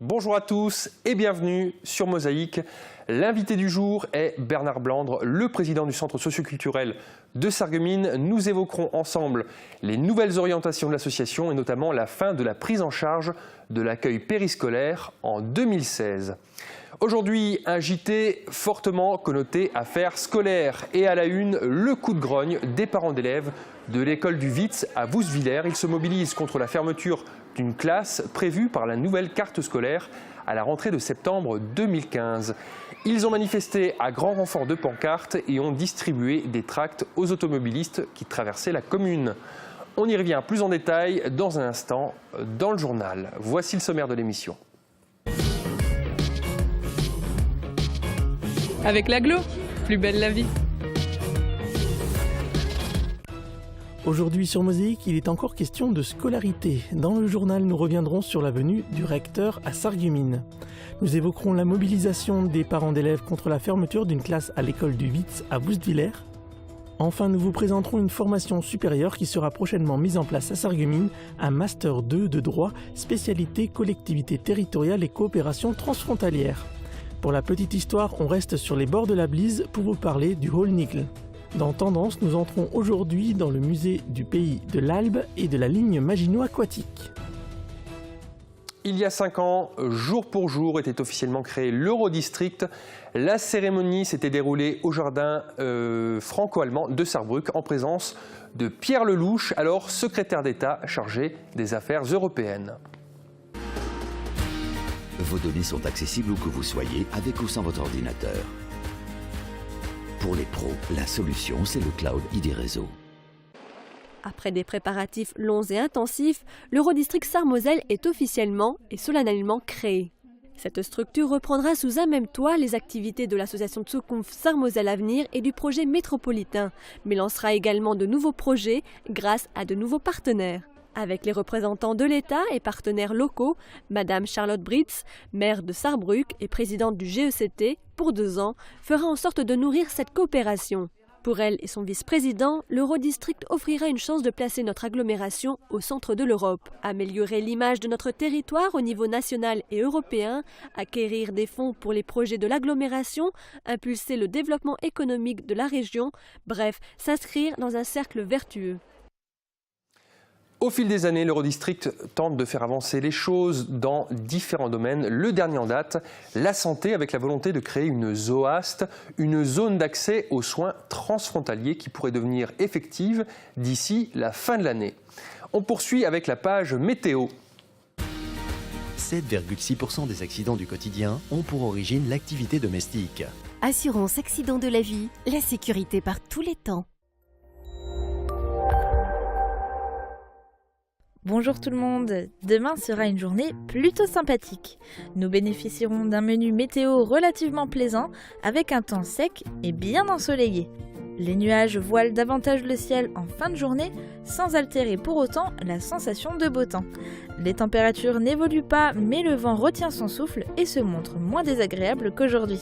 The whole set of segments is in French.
Bonjour à tous et bienvenue sur Mosaïque. L'invité du jour est Bernard Blandre, le président du centre socioculturel de Sarreguemines. Nous évoquerons ensemble les nouvelles orientations de l'association et notamment la fin de la prise en charge de l'accueil périscolaire en 2016. Aujourd'hui, un JT fortement connoté affaires scolaires et à la une, le coup de grogne des parents d'élèves de l'école du Witz à Wouswiller. Ils se mobilisent contre la fermeture d'une classe prévue par la nouvelle carte scolaire à la rentrée de septembre 2015. Ils ont manifesté à grand renfort de pancartes et ont distribué des tracts aux automobilistes qui traversaient la commune. On y revient plus en détail dans un instant dans le journal. Voici le sommaire de l'émission. Avec l'agglo, plus belle la vie. Aujourd'hui sur Mosaïque, il est encore question de scolarité. Dans le journal, nous reviendrons sur la venue du recteur à Sarreguemines. Nous évoquerons la mobilisation des parents d'élèves contre la fermeture d'une classe à l'école du Witz à Wouswiller. Enfin, nous vous présenterons une formation supérieure qui sera prochainement mise en place à Sarreguemines, un Master 2 de droit, spécialité collectivité territoriale et coopération transfrontalière. Pour la petite histoire, on reste sur les bords de la Blise pour vous parler du Hall Nickel. Dans Tendance, nous entrons aujourd'hui dans le musée du pays de l'Albe et de la ligne Maginot Aquatique. Il y a 5 ans, jour pour jour, était officiellement créé l'Eurodistrict. La cérémonie s'était déroulée au jardin franco-allemand de Sarrebruck en présence de Pierre Lelouch, alors secrétaire d'État chargé des affaires européennes. Vos données sont accessibles où que vous soyez, avec ou sans votre ordinateur. Pour les pros, la solution, c'est le Cloud ID Réseau. Après des préparatifs longs et intensifs, l'Eurodistrict Sarre-Moselle est officiellement et solennellement créé. Cette structure reprendra sous un même toit les activités de l'association Zukunft Sarre-Moselle Avenir et du projet métropolitain, mais lancera également de nouveaux projets grâce à de nouveaux partenaires. Avec les représentants de l'État et partenaires locaux, Madame Charlotte Britz, maire de Sarrebruck et présidente du GECT pour 2 ans, fera en sorte de nourrir cette coopération. Pour elle et son vice-président, l'Eurodistrict offrira une chance de placer notre agglomération au centre de l'Europe, améliorer l'image de notre territoire au niveau national et européen, acquérir des fonds pour les projets de l'agglomération, impulser le développement économique de la région, bref, s'inscrire dans un cercle vertueux. Au fil des années, l'Eurodistrict tente de faire avancer les choses dans différents domaines. Le dernier en date, la santé, avec la volonté de créer une ZOAST, une zone d'accès aux soins transfrontaliers qui pourrait devenir effective d'ici la fin de l'année. On poursuit avec la page météo. 7,6% des accidents du quotidien ont pour origine l'activité domestique. Assurance accident de la vie, la sécurité par tous les temps. Bonjour tout le monde, demain sera une journée plutôt sympathique. Nous bénéficierons d'un menu météo relativement plaisant avec un temps sec et bien ensoleillé. Les nuages voilent davantage le ciel en fin de journée sans altérer pour autant la sensation de beau temps. Les températures n'évoluent pas mais le vent retient son souffle et se montre moins désagréable qu'aujourd'hui.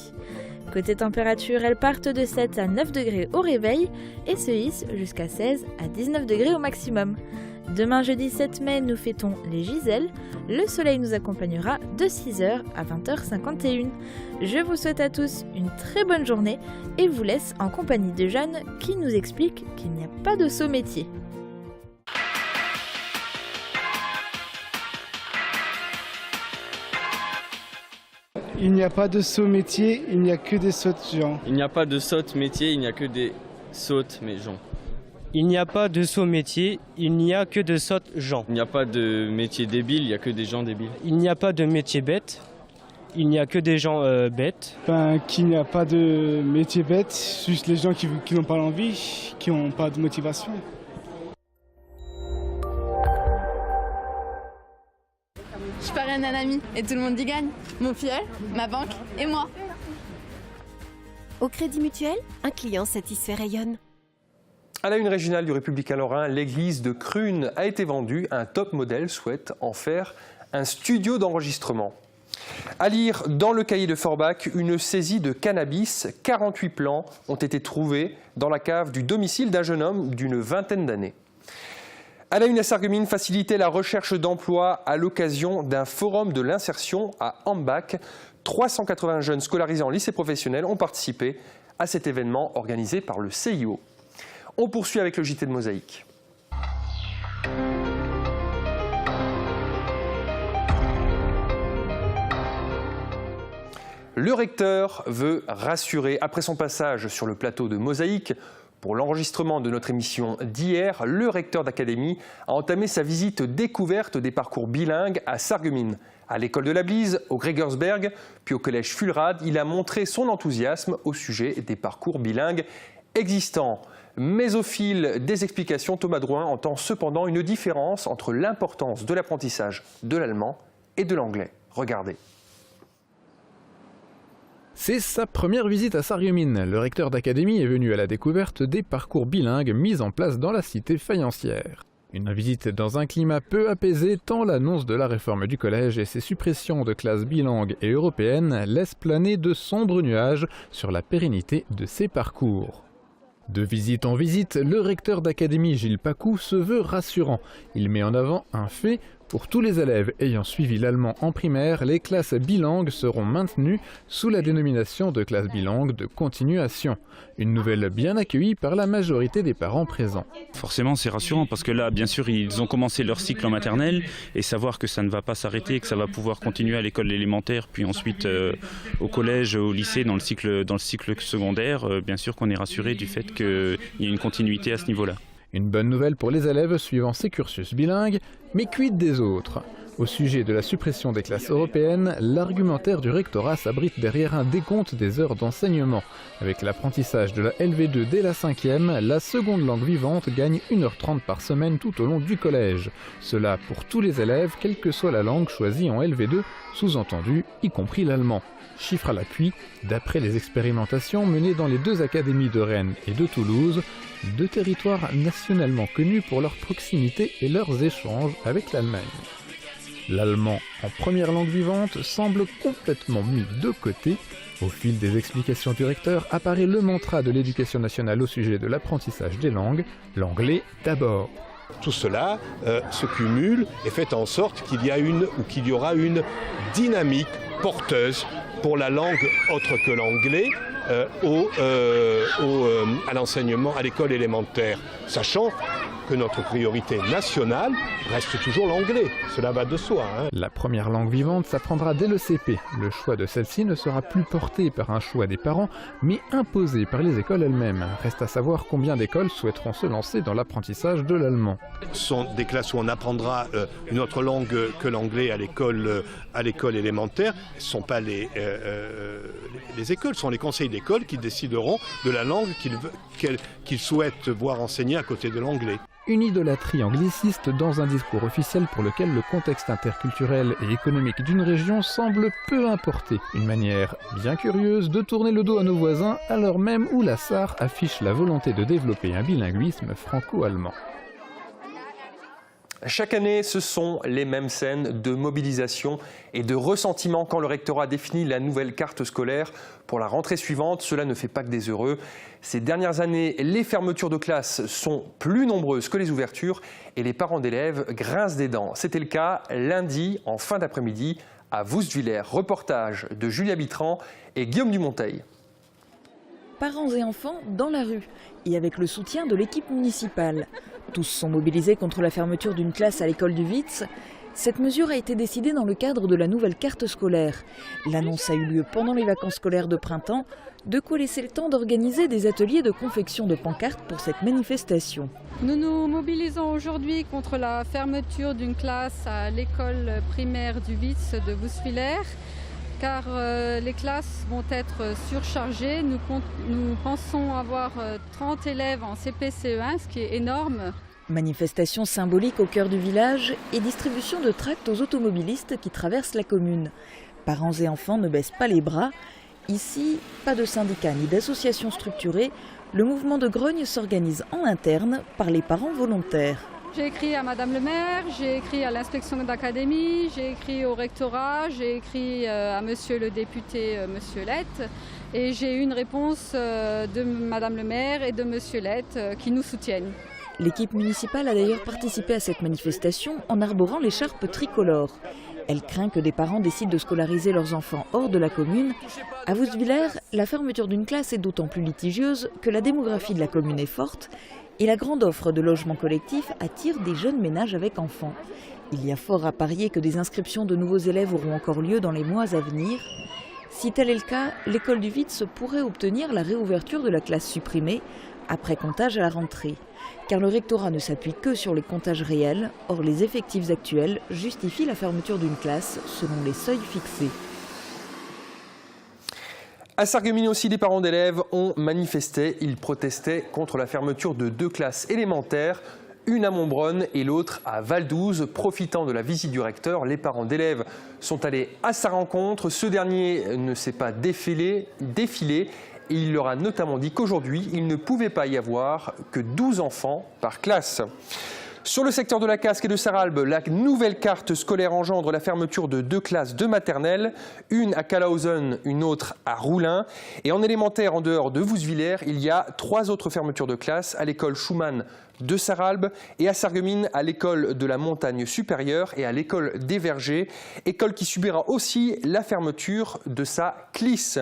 Côté température, elles partent de 7 à 9 degrés au réveil et se hissent jusqu'à 16 à 19 degrés au maximum. Demain jeudi 7 mai, nous fêtons les Giselles. Le soleil nous accompagnera de 6h à 20h51. Je vous souhaite à tous une très bonne journée et vous laisse en compagnie de Jeanne qui nous explique qu'il n'y a pas de saut métier. Il n'y a pas de saut métier, il n'y a que des sautes gens. Il n'y a pas de saute métier, il n'y a que des sautes mais gens. Il n'y a pas de saut métier, il n'y a que de sautes gens. Il n'y a pas de métier débile, il n'y a que des gens débiles. Il n'y a pas de métier bête, il n'y a que des gens bêtes. Qu'il n'y a pas de métier bête, juste les gens qui n'ont pas l'envie, qui n'ont pas de motivation. Je parraine un ami et tout le monde y gagne. Mon filleul, ma banque et moi. Au Crédit Mutuel, un client satisfait rayonne. À la une régionale du Républicain Lorrain, l'église de Crunes a été vendue. Un top modèle souhaite en faire un studio d'enregistrement. À lire dans le cahier de Forbach, une saisie de cannabis. 48 plants ont été trouvés dans la cave du domicile d'un jeune homme d'une vingtaine d'années. À la une à Sarreguemines, faciliter la recherche d'emploi à l'occasion d'un forum de l'insertion à Ambach. 380 jeunes scolarisés en lycée professionnel ont participé à cet événement organisé par le CIO. On poursuit avec le JT de Mosaïque. Le recteur veut rassurer. Après son passage sur le plateau de Mosaïque, pour l'enregistrement de notre émission d'hier, le recteur d'académie a entamé sa visite découverte des parcours bilingues à Sarreguemines. À l'école de la Blise, au Gregersberg, puis au collège Fulrad, il a montré son enthousiasme au sujet des parcours bilingues existants. Mais au fil des explications, Thomas Drouin entend cependant une différence entre l'importance de l'apprentissage de l'allemand et de l'anglais. Regardez. C'est sa première visite à Sarreguemines. Le recteur d'académie est venu à la découverte des parcours bilingues mis en place dans la cité faïencière. Une visite dans un climat peu apaisé tant l'annonce de la réforme du collège et ses suppressions de classes bilingues et européennes laissent planer de sombres nuages sur la pérennité de ces parcours. De visite en visite, le recteur d'académie Gilles Pacou se veut rassurant. Il met en avant un fait. Pour tous les élèves ayant suivi l'allemand en primaire, les classes bilingues seront maintenues sous la dénomination de classe bilingue de continuation. Une nouvelle bien accueillie par la majorité des parents présents. Forcément, c'est rassurant parce que là, bien sûr, ils ont commencé leur cycle en maternelle et savoir que ça ne va pas s'arrêter, que ça va pouvoir continuer à l'école élémentaire, puis ensuite au collège, au lycée, dans le cycle secondaire, bien sûr qu'on est rassuré du fait qu'il y a une continuité à ce niveau-là. Une bonne nouvelle pour les élèves suivant ces cursus bilingues, mais quid des autres? Au sujet de la suppression des classes européennes, l'argumentaire du rectorat s'abrite derrière un décompte des heures d'enseignement. Avec l'apprentissage de la LV2 dès la 5e, la seconde langue vivante gagne 1h30 par semaine tout au long du collège. Cela pour tous les élèves, quelle que soit la langue choisie en LV2, sous-entendu, y compris l'allemand. Chiffre à l'appui, d'après les expérimentations menées dans les deux académies de Rennes et de Toulouse, deux territoires nationalement connus pour leur proximité et leurs échanges avec l'Allemagne. L'allemand, en première langue vivante, semble complètement mis de côté. Au fil des explications du recteur apparaît le mantra de l'éducation nationale au sujet de l'apprentissage des langues, l'anglais d'abord. Tout cela se cumule et fait en sorte qu'il y aura une dynamique porteuse pour la langue autre que l'anglais à l'enseignement à l'école élémentaire, sachant que notre priorité nationale reste toujours l'anglais. Cela va de soi. La première langue vivante s'apprendra dès le CP. Le choix de celle-ci ne sera plus porté par un choix des parents, mais imposé par les écoles elles-mêmes. Reste à savoir combien d'écoles souhaiteront se lancer dans l'apprentissage de l'allemand. Ce sont des classes où on apprendra une autre langue que l'anglais à l'école élémentaire. Ce ne sont pas les écoles, ce sont les conseils d'école qui décideront de la langue qu'ils souhaitent voir enseigner à côté de l'anglais. Une idolâtrie angliciste dans un discours officiel pour lequel le contexte interculturel et économique d'une région semble peu importer. Une manière bien curieuse de tourner le dos à nos voisins à l'heure même où la SAR affiche la volonté de développer un bilinguisme franco-allemand. Chaque année, ce sont les mêmes scènes de mobilisation et de ressentiment quand le rectorat définit la nouvelle carte scolaire pour la rentrée suivante. Cela ne fait pas que des heureux. Ces dernières années, les fermetures de classes sont plus nombreuses que les ouvertures et les parents d'élèves grincent des dents. C'était le cas lundi en fin d'après-midi à Woustviller. Reportage de Julia Bitran et Guillaume Dumonteil. Parents et enfants dans la rue et avec le soutien de l'équipe municipale. Tous sont mobilisés contre la fermeture d'une classe à l'école du Witz. Cette mesure a été décidée dans le cadre de la nouvelle carte scolaire. L'annonce a eu lieu pendant les vacances scolaires de printemps, de quoi laisser le temps d'organiser des ateliers de confection de pancartes pour cette manifestation. Nous nous mobilisons aujourd'hui contre la fermeture d'une classe à l'école primaire du Witz de Woustviller, car les classes vont être surchargées. Nous pensons avoir 30 élèves en CP-CE1, ce qui est énorme. Manifestation symbolique au cœur du village et distribution de tracts aux automobilistes qui traversent la commune. Parents et enfants ne baissent pas les bras. Ici, pas de syndicats ni d'associations structurées. Le mouvement de grogne s'organise en interne par les parents volontaires. J'ai écrit à Madame le maire, j'ai écrit à l'inspection d'académie, j'ai écrit au rectorat, j'ai écrit à Monsieur le député, Monsieur Lett, et j'ai eu une réponse de Madame le maire et de Monsieur Lett qui nous soutiennent. L'équipe municipale a d'ailleurs participé à cette manifestation en arborant l'écharpe tricolore. Elle craint que des parents décident de scolariser leurs enfants hors de la commune. À Vousvillers, la fermeture d'une classe est d'autant plus litigieuse que la démographie de la commune est forte et la grande offre de logements collectifs attire des jeunes ménages avec enfants. Il y a fort à parier que des inscriptions de nouveaux élèves auront encore lieu dans les mois à venir. Si tel est le cas, l'école du Witz pourrait obtenir la réouverture de la classe supprimée après comptage à la rentrée. Car le rectorat ne s'appuie que sur les comptages réels, or les effectifs actuels justifient la fermeture d'une classe selon les seuils fixés. À Sarreguemines aussi, des parents d'élèves ont manifesté. Ils protestaient contre la fermeture de 2 classes élémentaires, une à Montbronne et l'autre à Val-d'Ouz. Profitant de la visite du recteur, les parents d'élèves sont allés à sa rencontre. Ce dernier ne s'est pas défilé et il leur a notamment dit qu'aujourd'hui, il ne pouvait pas y avoir que 12 enfants par classe. Sur le secteur de la Casque et de Sarralbe, la nouvelle carte scolaire engendre la fermeture de 2 classes de maternelle, une à Calhausen, une autre à Roulin. Et en élémentaire, en dehors de Vousvillers, il y a 3 autres fermetures de classes à l'école Schumann de Sarralbe et à Sarreguemines à l'école de la Montagne Supérieure et à l'école des Vergers, école qui subira aussi la fermeture de sa CLIS.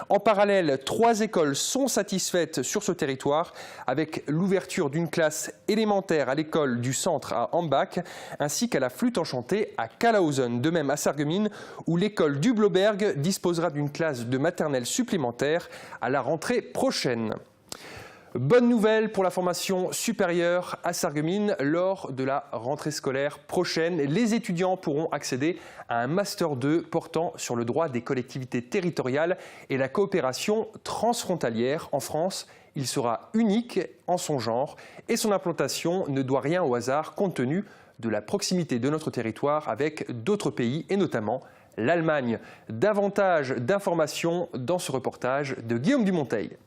En parallèle, 3 écoles sont satisfaites sur ce territoire avec l'ouverture d'une classe élémentaire à l'école du centre à Ambach ainsi qu'à la flûte enchantée à Calhausen. De même à Sarreguemines où l'école du Bloberg disposera d'une classe de maternelle supplémentaire à la rentrée prochaine. Bonne nouvelle pour la formation supérieure à Sarreguemines. Lors de la rentrée scolaire prochaine, les étudiants pourront accéder à un Master 2 portant sur le droit des collectivités territoriales et la coopération transfrontalière. En France, il sera unique en son genre et son implantation ne doit rien au hasard compte tenu de la proximité de notre territoire avec d'autres pays et notamment l'Allemagne. Davantage d'informations dans ce reportage de Guillaume Dumonteil.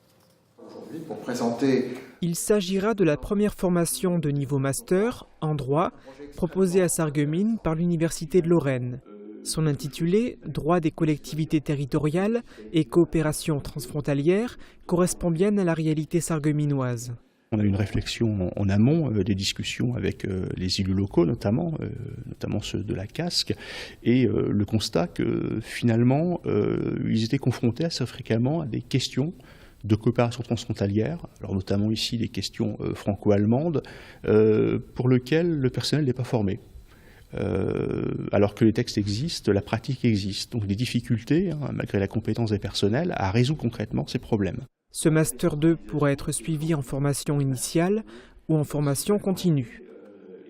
Pour présenter... Il s'agira de la première formation de niveau master en droit proposée à Sarreguemines par l'Université de Lorraine. Son intitulé « Droit des collectivités territoriales et coopération transfrontalière » correspond bien à la réalité sarregueminoise. On a une réflexion en amont des discussions avec les élus locaux, notamment ceux de la Casque, et le constat que finalement, ils étaient confrontés assez fréquemment à des questions de coopération transfrontalière, alors notamment ici des questions franco-allemandes, pour lesquelles le personnel n'est pas formé. Alors que les textes existent, la pratique existe. Donc des difficultés, malgré la compétence des personnels, à résoudre concrètement ces problèmes. Ce Master 2 pourra être suivi en formation initiale ou en formation continue.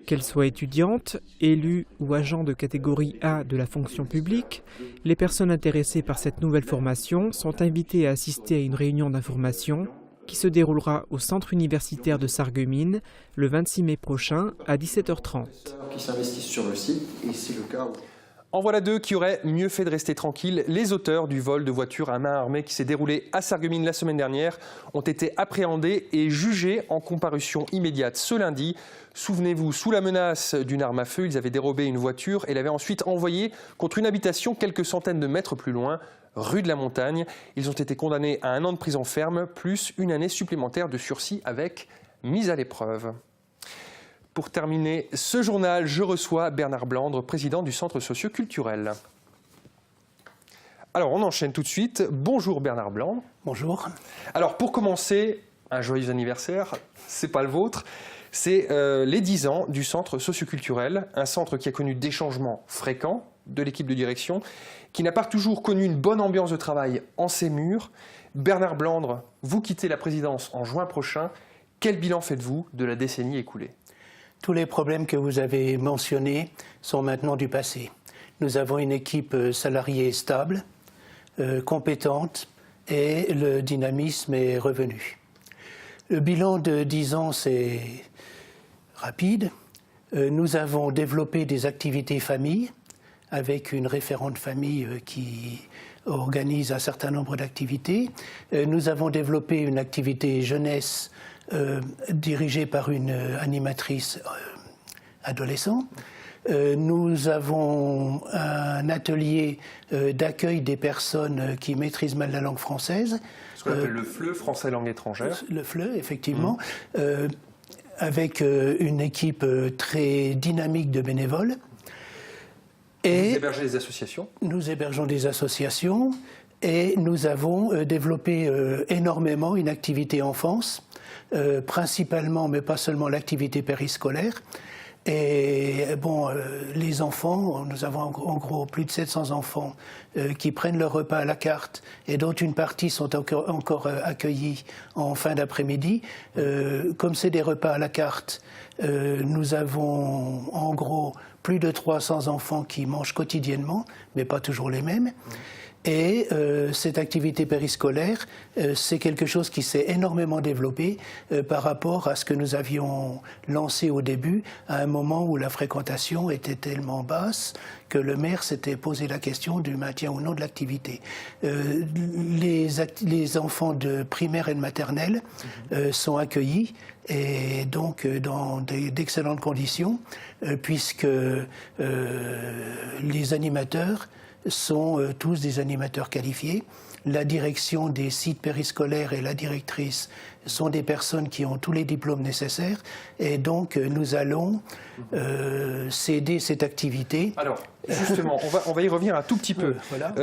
Qu'elles soient étudiantes, élues ou agents de catégorie A de la fonction publique, les personnes intéressées par cette nouvelle formation sont invitées à assister à une réunion d'information qui se déroulera au centre universitaire de Sarreguemines le 26 mai prochain à 17h30. Qui s'investissent sur le site et c'est le cas où... En voilà 2 qui auraient mieux fait de rester tranquilles. Les auteurs du vol de voiture à main armée qui s'est déroulé à Sarreguemines la semaine dernière ont été appréhendés et jugés en comparution immédiate ce lundi. Souvenez-vous, sous la menace d'une arme à feu, ils avaient dérobé une voiture et l'avaient ensuite envoyée contre une habitation quelques centaines de mètres plus loin, rue de la Montagne. Ils ont été condamnés à 1 an de prison ferme, plus 1 année supplémentaire de sursis avec mise à l'épreuve. Pour terminer ce journal, je reçois Bernard Blandre, président du Centre socio-culturel. Alors, on enchaîne tout de suite. Bonjour Bernard Blandre. Bonjour. Alors, pour commencer, un joyeux anniversaire, c'est pas le vôtre. C'est les 10 ans du Centre socio-culturel, un centre qui a connu des changements fréquents de l'équipe de direction, qui n'a pas toujours connu une bonne ambiance de travail en ses murs. Bernard Blandre, vous quittez la présidence en juin prochain. Quel bilan faites-vous de la décennie écoulée ? Tous les problèmes que vous avez mentionnés sont maintenant du passé. Nous avons une équipe salariée stable, compétente et le dynamisme est revenu. Le bilan de 10 ans, c'est rapide. Nous avons développé des activités famille avec une référente famille qui organise un certain nombre d'activités. Nous avons développé une activité jeunesse dirigée par une animatrice adolescent. Nous avons un atelier d'accueil des personnes qui maîtrisent mal la langue française. Ce qu'on appelle le FLE, français langue étrangère. Le FLE, effectivement. avec une équipe très dynamique de bénévoles. Et vous hébergez des associations? Nous hébergeons des associations et nous avons développé énormément une activité enfance, principalement, mais pas seulement l'activité périscolaire. Et bon, les enfants, nous avons en gros plus de 700 enfants qui prennent leur repas à la carte et dont une partie sont encore accueillis en fin d'après-midi. Comme c'est des repas à la carte, nous avons en gros plus de 300 enfants qui mangent quotidiennement, mais pas toujours les mêmes. Et cette activité périscolaire, c'est quelque chose qui s'est énormément développé par rapport à ce que nous avions lancé au début, à un moment où la fréquentation était tellement basse que le maire s'était posé la question du maintien ou non de l'activité. Les enfants de primaire et de maternelle sont accueillis et donc dans d'excellentes conditions, puisque les animateurs sont tous des animateurs qualifiés. La direction des sites périscolaires et la directrice sont des personnes qui ont tous les diplômes nécessaires et donc nous allons céder cette activité. Alors, justement, on va y revenir un tout petit peu. Voilà.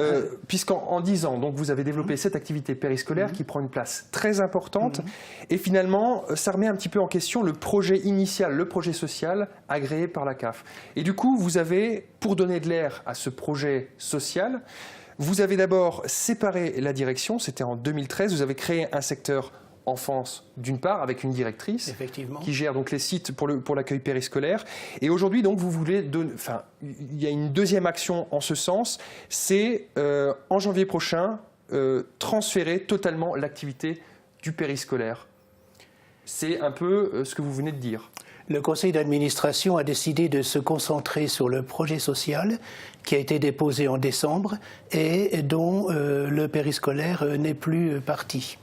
Puisqu'en 10 ans, donc, vous avez développé cette activité périscolaire qui prend une place très importante et finalement, ça remet un petit peu en question le projet initial, le projet social agréé par la CAF. Et du coup, vous avez, pour donner de l'air à ce projet social, vous avez d'abord séparé la direction, c'était en 2013, vous avez créé un secteur enfance d'une part avec une directrice qui gère donc les sites pour l'accueil périscolaire et aujourd'hui donc vous voulez il y a une deuxième action en ce sens, c'est en janvier prochain transférer totalement l'activité du périscolaire. C'est un peu ce que vous venez de dire. Le conseil d'administration a décidé de se concentrer sur le projet social qui a été déposé en décembre et dont le périscolaire n'est plus parti.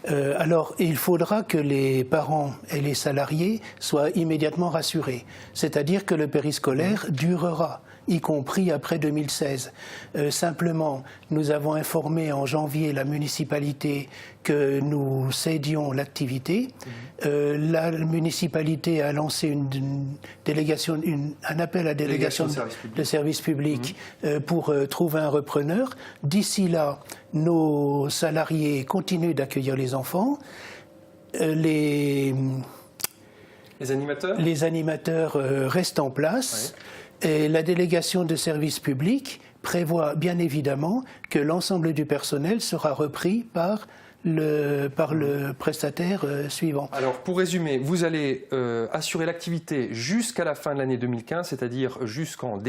Alors, il faudra que les parents et les salariés soient immédiatement rassurés. C'est-à-dire que le périscolaire durera, y compris après 2016. Simplement, nous avons informé en janvier la municipalité que nous cédions l'activité. La municipalité a lancé un appel à délégation de service public pour trouver un repreneur. D'ici là, nos salariés continuent d'accueillir les enfants. Les animateurs restent en place. Et la délégation de service public prévoit bien évidemment que l'ensemble du personnel sera repris par le prestataire suivant. Alors, pour résumer, vous allez assurer l'activité jusqu'à la fin de l'année 2015, c'est-à-dire jusqu'en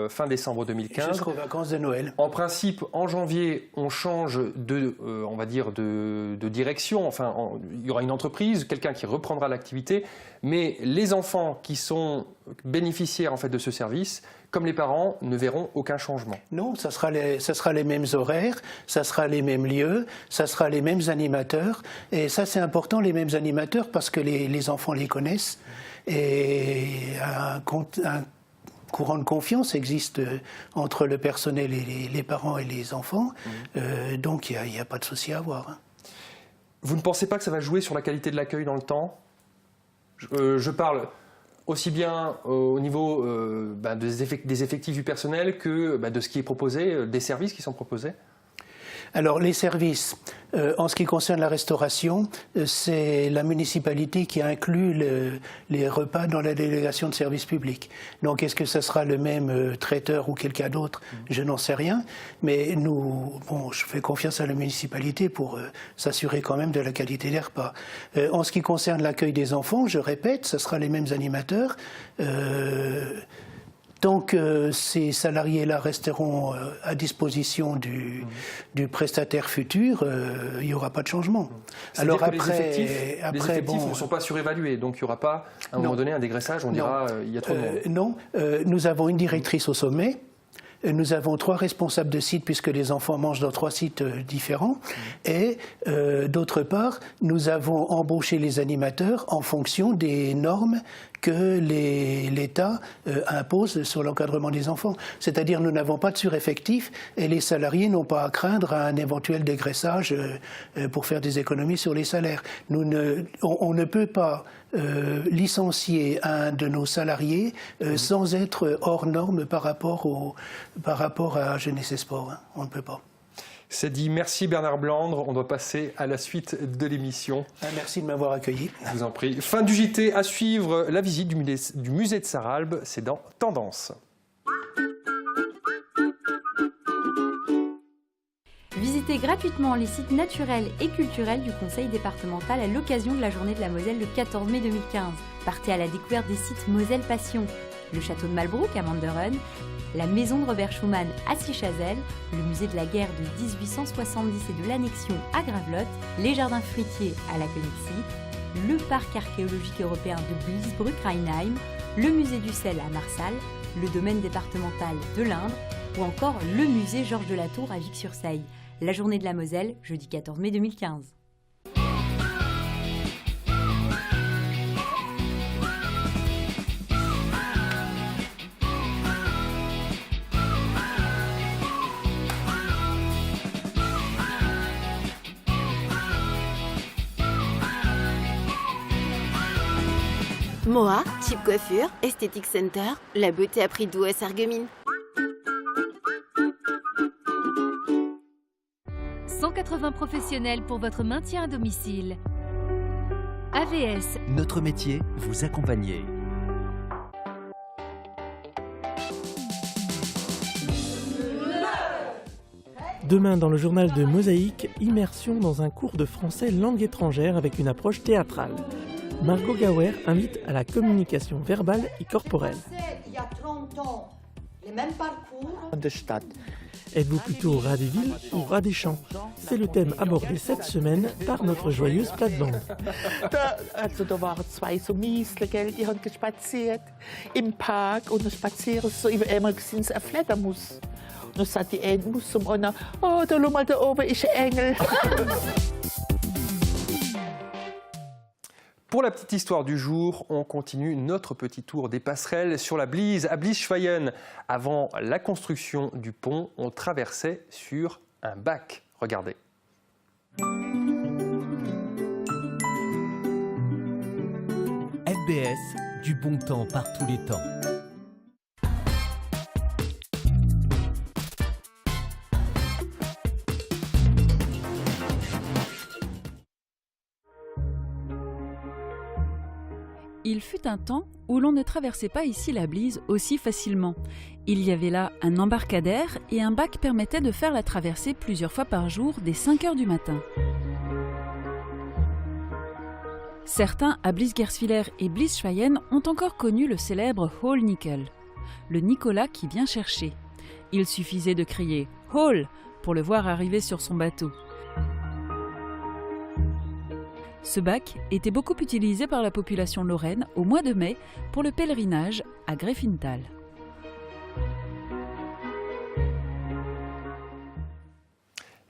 fin décembre 2015. Jusqu'aux vacances de Noël. En principe, en janvier, on change on va dire de direction. Enfin, il y aura une entreprise, quelqu'un qui reprendra l'activité, mais les enfants qui sont bénéficiaires en fait de ce service, comme les parents, ne verront aucun changement. Non, ça sera les mêmes horaires, ça sera les mêmes lieux, ça sera les mêmes animateurs. Et ça, c'est important, les mêmes animateurs, parce que les enfants les connaissent. Et un courant de confiance existe entre le personnel et les parents et les enfants. Donc, il n'y a pas de souci à avoir. Vous ne pensez pas que ça va jouer sur la qualité de l'accueil dans le temps ? Je parle aussi bien au niveau des effectifs du personnel que de ce qui est proposé, des services qui sont proposés. Alors les services, en ce qui concerne la restauration, c'est la municipalité qui a inclus les repas dans la délégation de service public. Donc est-ce que ce sera le même traiteur ou quelqu'un d'autre? Je n'en sais rien, mais je fais confiance à la municipalité pour s'assurer quand même de la qualité des repas. En ce qui concerne l'accueil des enfants, je répète, ce sera les mêmes animateurs. Tant que ces salariés-là resteront à disposition du prestataire futur, il n'y aura pas de changement. Alors après, les effectifs ne sont pas surévalués, donc il n'y aura pas, à un moment donné, un dégraissage, on dira il y a trop de monde. Non, nous avons une directrice au sommet. Nous avons 3 responsables de site puisque les enfants mangent dans 3 sites différents. Et d'autre part, nous avons embauché les animateurs en fonction des normes que l'État impose sur l'encadrement des enfants. C'est-à-dire nous n'avons pas de sureffectif et les salariés n'ont pas à craindre un éventuel dégraissage pour faire des économies sur les salaires. On ne peut pas licencier un de nos salariés sans être hors norme par rapport à Jeunesse et Sport. Hein. On ne peut pas. C'est dit. Merci Bernard Blandre. On doit passer à la suite de l'émission. Merci de m'avoir accueilli. Je vous en prie. Fin du JT. À suivre la visite du musée de Sarralbe. C'est dans Tendance. Visitez gratuitement les sites naturels et culturels du Conseil départemental à l'occasion de la Journée de la Moselle le 14 mai 2015. Partez à la découverte des sites Moselle Passion, le château de Malbrook à Manderen, la maison de Robert Schumann à Sichazel, le musée de la guerre de 1870 et de l'annexion à Gravelotte, les jardins fruitiers à la Connexie, le parc archéologique européen de Bliesbrück-Rheinheim, le musée du sel à Marsal, le domaine départemental de l'Indre ou encore le musée Georges de la Tour à Vic-sur-Seille. La Journée de la Moselle, jeudi 14 mai 2015. Moa, Type Coiffure, Esthétique Center, la beauté à prix doux à Sarreguemines. 180 professionnels pour votre maintien à domicile. AVS. Notre métier, vous accompagner. Demain, dans le journal de Mosaïque, immersion dans un cours de français langue étrangère avec une approche théâtrale. Margot Gauer invite à la communication verbale et corporelle. Il y a 30 ans, les mêmes parcours. Êtes-vous plutôt rat des villes ou rat des champs? C'est le thème abordé cette semaine par notre joyeuse plate-bande. Da waren zwei so Miesler, gell, die haben gespaziert im Park und das Spazieren so immer gesehen, ein Fledermaus. Und dann sagt die eine Maus zum anderen, oh, da schau mal, da oben ist ein Engel. Pour la petite histoire du jour, on continue notre petit tour des passerelles sur la Blies, à Blies-Schweyen. Avant la construction du pont, on traversait sur un bac. Regardez. FBS, du bon temps par tous les temps. Il fut un temps où l'on ne traversait pas ici la Blies aussi facilement. Il y avait là un embarcadère et un bac permettait de faire la traversée plusieurs fois par jour dès 5 h du matin. Certains à Blies-Gerswiller et Blies-Schweyen ont encore connu le célèbre Hol Nickel, le Nicolas qui vient chercher. Il suffisait de crier « Hol » pour le voir arriver sur son bateau. Ce bac était beaucoup utilisé par la population lorraine au mois de mai pour le pèlerinage à Greffintal.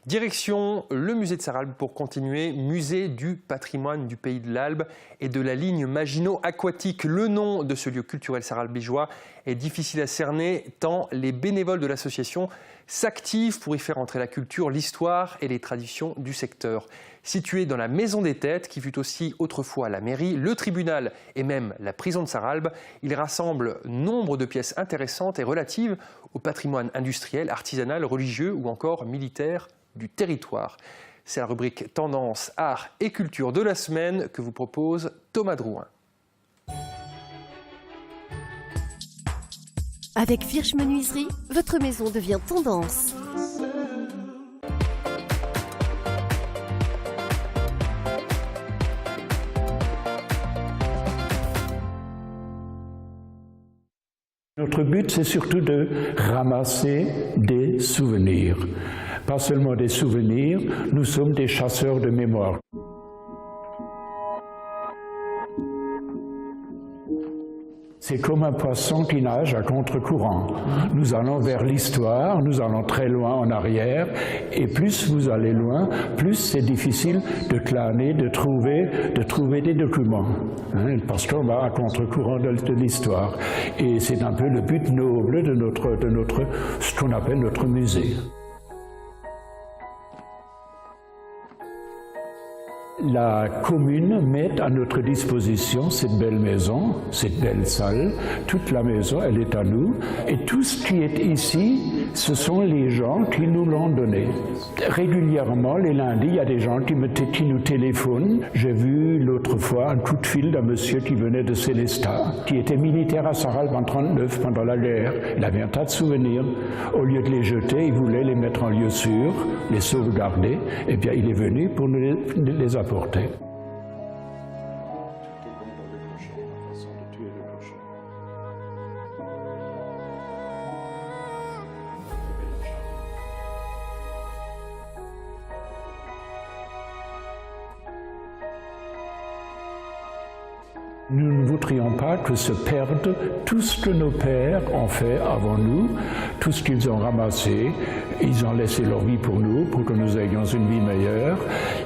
Direction le musée de Sarralbe pour continuer, musée du patrimoine du pays de l'Albe et de la ligne Maginot Aquatique. Le nom de ce lieu culturel sarralbigeois est difficile à cerner tant les bénévoles de l'association s'activent pour y faire entrer la culture, l'histoire et les traditions du secteur. Situé dans la Maison des Têtes, qui fut aussi autrefois la mairie, le tribunal et même la prison de Sarralbe, il rassemble nombre de pièces intéressantes et relatives au patrimoine industriel, artisanal, religieux ou encore militaire du territoire. C'est la rubrique Tendance, Art et Culture de la semaine que vous propose Thomas Drouin. Avec Firsch Menuiserie, votre maison devient tendance. Notre but, c'est surtout de ramasser des souvenirs. Pas seulement des souvenirs, nous sommes des chasseurs de mémoire. C'est comme un poisson qui nage à contre-courant. Nous allons vers l'histoire, nous allons très loin en arrière, et plus vous allez loin, plus c'est difficile de claner, de trouver des documents, hein, parce qu'on va à contre-courant de l'histoire. Et c'est un peu le but noble de ce qu'on appelle notre musée. La commune met à notre disposition cette belle maison, cette belle salle. Toute la maison, elle est à nous. Et tout ce qui est ici, ce sont les gens qui nous l'ont donné. Régulièrement, les lundis, il y a des gens qui nous téléphonent. J'ai vu l'autre fois un coup de fil d'un monsieur qui venait de Célestat, qui était militaire à Sarral en 1939 pendant la guerre. Il avait un tas de souvenirs. Au lieu de les jeter, il voulait les mettre en lieu sûr, les sauvegarder. Eh bien, il est venu pour nous les apporter. Nous ne voudrions pas que se perde tout ce que nos pères ont fait avant nous, tout ce qu'ils ont ramassé. Ils ont laissé leur vie pour nous, pour que nous ayons une vie meilleure.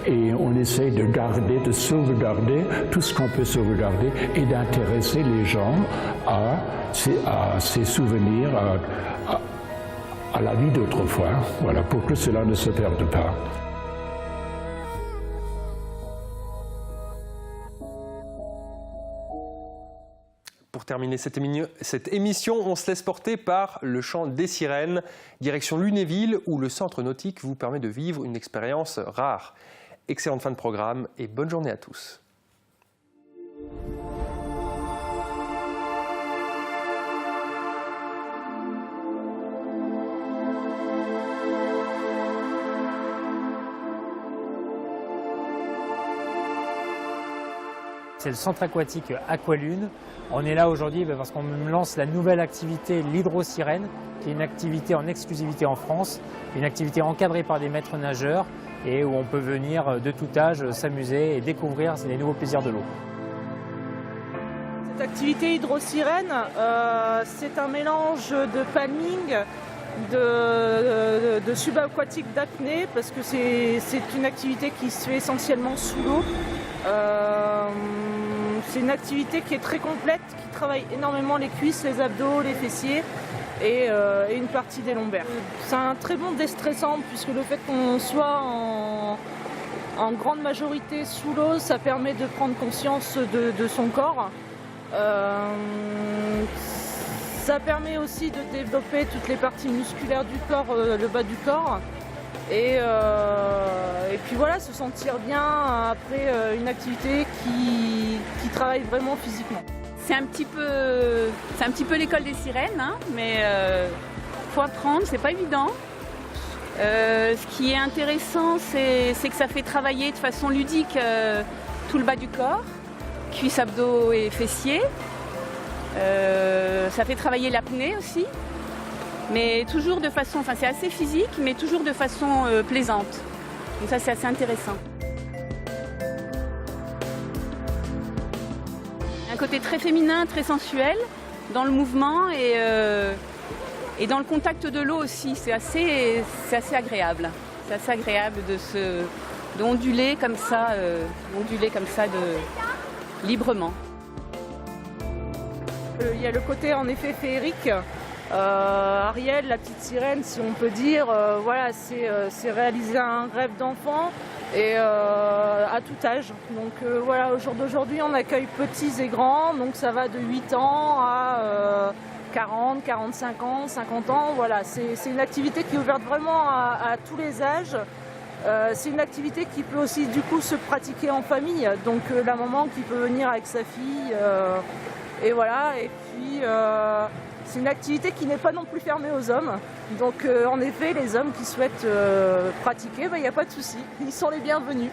Et on essaye de garder, de sauvegarder tout ce qu'on peut sauvegarder et d'intéresser les gens à ces souvenirs, à la vie d'autrefois, voilà, pour que cela ne se perde pas. Pour terminer cette émission, on se laisse porter par le chant des sirènes, direction Lunéville, où le centre nautique vous permet de vivre une expérience rare. Excellente fin de programme et bonne journée à tous. C'est le centre aquatique Aqualune. On est là aujourd'hui parce qu'on lance la nouvelle activité, l'hydrosirène, qui est une activité en exclusivité en France, une activité encadrée par des maîtres nageurs et où on peut venir de tout âge s'amuser et découvrir les nouveaux plaisirs de l'eau. Cette activité hydrosirène, c'est un mélange de palming, de subaquatique d'apnée, parce que c'est une activité qui se fait essentiellement sous l'eau. C'est une activité qui est très complète, qui travaille énormément les cuisses, les abdos, les fessiers et une partie des lombaires. C'est un très bon déstressant puisque le fait qu'on soit en grande majorité sous l'eau, ça permet de prendre conscience de son corps. Ça permet aussi de développer toutes les parties musculaires du corps, le bas du corps. Et puis voilà, se sentir bien après une activité qui travaille vraiment physiquement. C'est un petit peu l'école des sirènes, hein, mais faut apprendre, c'est pas évident. Ce qui est intéressant, c'est que ça fait travailler de façon ludique tout le bas du corps, cuisses, abdos et fessiers. Ça fait travailler l'apnée aussi. Mais toujours de façon, enfin c'est assez physique, mais toujours de façon plaisante. Donc ça c'est assez intéressant. Un côté très féminin, très sensuel dans le mouvement et dans le contact de l'eau aussi. C'est assez agréable. C'est assez agréable d'onduler comme ça, librement. Il y a le côté en effet féerique. Ariel, la petite sirène, si on peut dire, voilà, c'est réaliser un rêve d'enfant et à tout âge. Donc voilà, au jour d'aujourd'hui, on accueille petits et grands, donc ça va de 8 ans à 40, 45 ans, 50 ans. Voilà, c'est une activité qui est ouverte vraiment à tous les âges. C'est une activité qui peut aussi du coup se pratiquer en famille, donc la maman qui peut venir avec sa fille, et voilà, et puis c'est une activité qui n'est pas non plus fermée aux hommes. Donc en effet, les hommes qui souhaitent pratiquer, il n'y a pas de souci, ils sont les bienvenus.